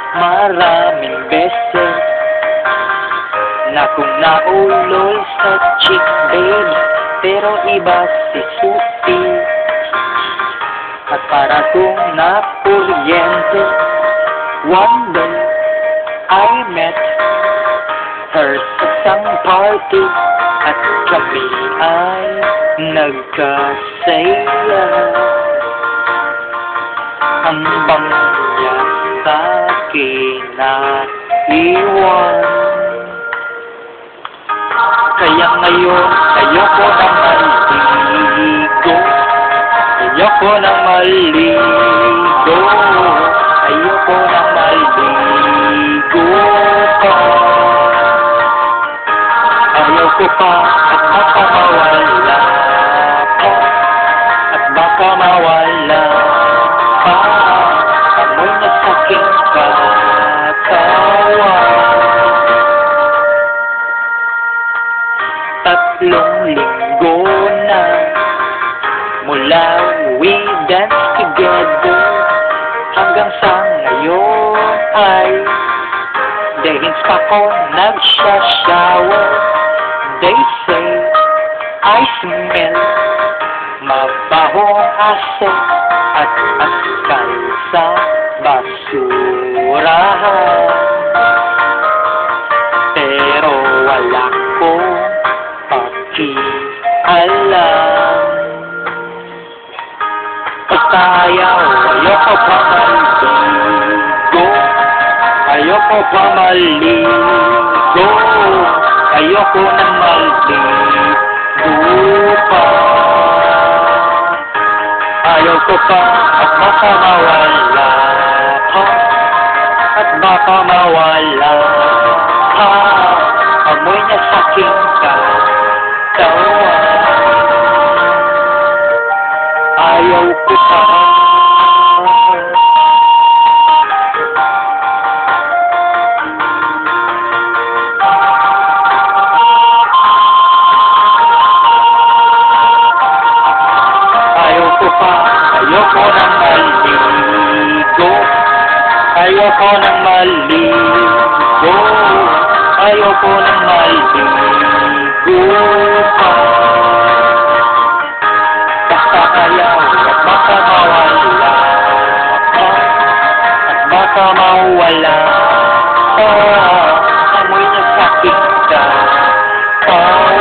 Maraming beses na kung naulol sa chick, babe, pero iba si Susi. At para kung nakuryente, one day I met her sa isang party at kami ay nagkasaya. Ang bangya sa'kin na iwan, kaya ngayon ayoko na maligo, ayoko na maligo, ayoko na maligo pa. Ayoko pa at baka mawala pa, at baka mawala pa. Amoy na sa'king katawan. 3 linggo na mula we dance together, hanggang sa ngayon ay dahil pa ko nagsha-shower. They say I smell mabahong aso at askal sa basurahan, pero wala ko pakialam. Basta ayoko pa maligo, ayoko pa maligo, ayoko na maligo pa. Ayoko pa at baka mawala pa, at baka mawala pa. Amoy na sa'king katawan. Ayaw ko pa. Ayoko nang maligo, ayoko nang maligo, ayoko nang maligo pa. Basta ayaw at baka mawala pa, at baka mawala pa. Amoy na sa'king katawan.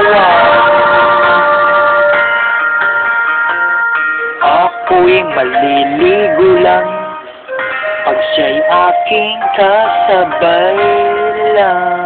Ako'y maliligo lang pag siya'y aking kasabay lang.